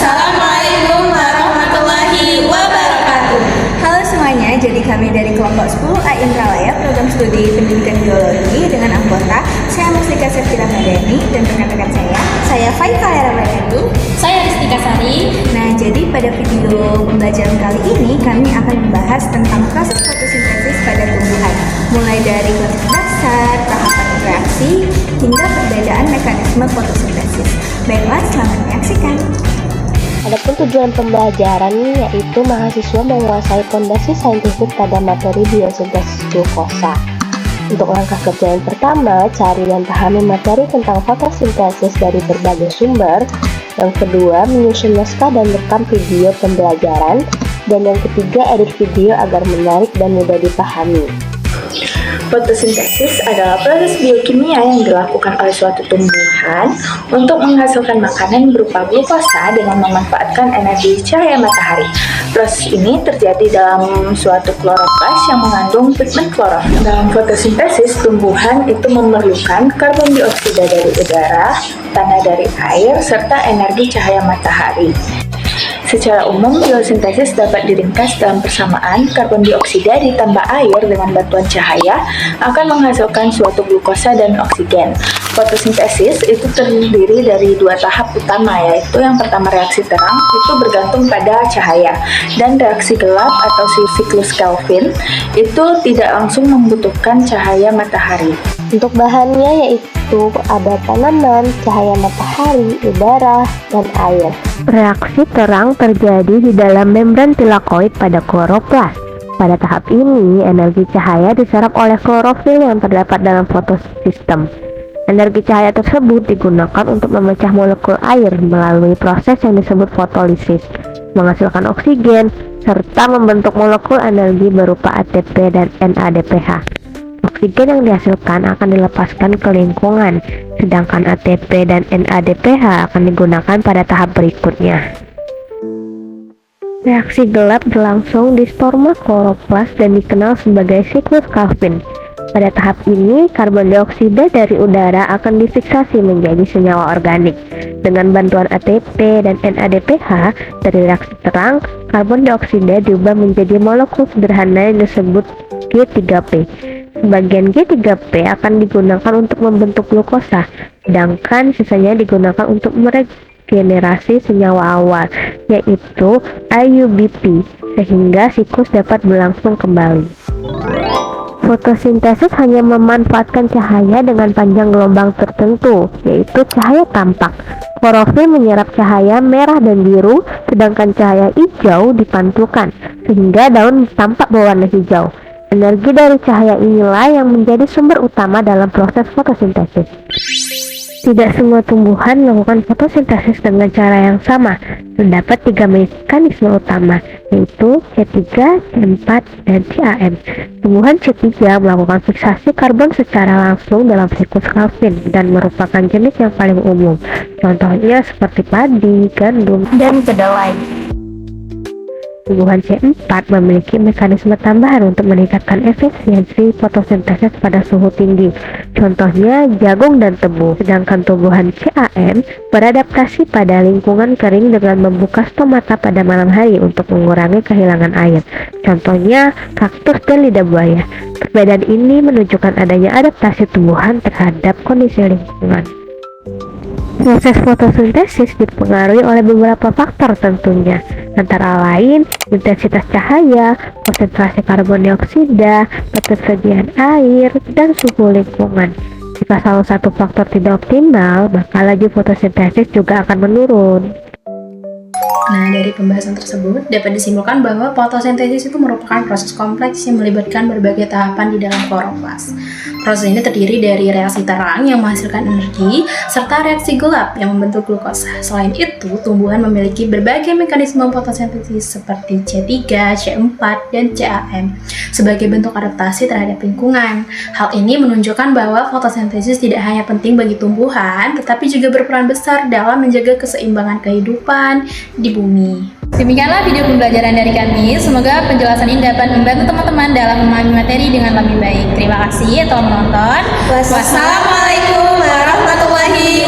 Assalamualaikum warahmatullahi wabarakatuh. Halo semuanya, jadi kami dari kelompok 10A Indralaya Program Studi Pendidikan Biologi dengan anggota saya Muslika Septira Madani dan rekan-rekan saya Faika Hera Madani, Saya Ristika Sari. Nah, jadi pada video pembelajaran kali ini kami akan membahas tentang proses fotosintesis pada tumbuhan, mulai dari proses dasar, tahapan reaksi, hingga perbedaan mekanisme fotosintesis. Baiklah, selamat menyaksikan. Adapun tujuan pembelajaran yaitu mahasiswa menguasai fondasi saintifik pada materi biosintesis glukosa. Untuk langkah kerja yang pertama, cari dan pahami materi tentang fotosintesis dari berbagai sumber. Yang kedua, menyusun naskah dan rekam video pembelajaran. Dan yang ketiga, edit video agar menarik dan mudah dipahami. Fotosintesis adalah proses biokimia yang dilakukan oleh suatu tumbuhan untuk menghasilkan makanan berupa glukosa dengan memanfaatkan energi cahaya matahari. Proses ini terjadi dalam suatu kloroplas yang mengandung pigmen klorofil. Dalam fotosintesis, tumbuhan itu memerlukan karbon dioksida dari udara, tanah dari air, serta energi cahaya matahari. Secara umum, biosintesis dapat diringkas dalam persamaan karbon dioksida ditambah air dengan bantuan cahaya akan menghasilkan suatu glukosa dan oksigen. Fotosintesis itu terdiri dari dua tahap utama, yaitu yang pertama reaksi terang itu bergantung pada cahaya, dan reaksi gelap atau siklus Kelvin itu tidak langsung membutuhkan cahaya matahari. Untuk bahannya yaitu ada tanaman, cahaya matahari, udara, dan air. Reaksi terang terjadi di dalam membran tilakoid pada kloroplas. Pada tahap ini, energi cahaya diserap oleh klorofil yang terdapat dalam fotosistem. Energi cahaya tersebut digunakan untuk memecah molekul air melalui proses yang disebut fotolisis, menghasilkan oksigen, serta membentuk molekul energi berupa ATP dan NADPH. Oksigen yang dihasilkan akan dilepaskan ke lingkungan, sedangkan ATP dan NADPH akan digunakan pada tahap berikutnya. Reaksi gelap berlangsung di storma kloroplas dan dikenal sebagai siklus Kelvin. Pada tahap ini, karbon dioksida dari udara akan difiksasi menjadi senyawa organik. Dengan bantuan ATP dan NADPH dari reaksi terang, karbon dioksida diubah menjadi molekul sederhana yang disebut G3P. Sebagian G3P akan digunakan untuk membentuk glukosa, sedangkan sisanya digunakan untuk meregenerasi senyawa awal, yaitu IUBP, sehingga siklus dapat berlangsung kembali. Fotosintesis hanya memanfaatkan cahaya dengan panjang gelombang tertentu, yaitu cahaya tampak. Klorofil menyerap cahaya merah dan biru, sedangkan cahaya hijau dipantulkan, sehingga daun tampak berwarna hijau. Energi dari cahaya inilah yang menjadi sumber utama dalam proses fotosintesis. Tidak semua tumbuhan melakukan fotosintesis dengan cara yang sama. Terdapat 3 mekanisme utama, yaitu C3, C4, dan CAM. Tumbuhan C3 melakukan fiksasi karbon secara langsung dalam siklus Kelvin dan merupakan jenis yang paling umum. Contohnya seperti padi, gandum, dan kedelai. Tumbuhan C4 memiliki mekanisme tambahan untuk meningkatkan efisiensi fotosintesis pada suhu tinggi, contohnya jagung dan tebu. Sedangkan tumbuhan CAM beradaptasi pada lingkungan kering dengan membuka stomata pada malam hari untuk mengurangi kehilangan air, contohnya kaktus dan lidah buaya. Perbedaan ini menunjukkan adanya adaptasi tumbuhan terhadap kondisi lingkungan. Proses fotosintesis dipengaruhi oleh beberapa faktor tentunya, antara lain intensitas cahaya, konsentrasi karbon dioksida, ketersediaan air, dan suhu lingkungan. Jika salah satu faktor tidak optimal, maka laju fotosintesis juga akan menurun. Nah, dari pembahasan tersebut dapat disimpulkan bahwa fotosintesis itu merupakan proses kompleks yang melibatkan berbagai tahapan di dalam kloroplas. Proses ini terdiri dari reaksi terang yang menghasilkan energi, serta reaksi gelap yang membentuk glukosa. Selain itu, tumbuhan memiliki berbagai mekanisme fotosintesis seperti C3, C4, dan CAM sebagai bentuk adaptasi terhadap lingkungan. Hal ini menunjukkan bahwa fotosintesis tidak hanya penting bagi tumbuhan, tetapi juga berperan besar dalam menjaga keseimbangan kehidupan di bumi. Demikianlah video pembelajaran dari kami. Semoga penjelasan ini dapat membantu teman-teman dalam memahami materi dengan lebih baik. Terima kasih telah menonton. Wassalamualaikum warahmatullahi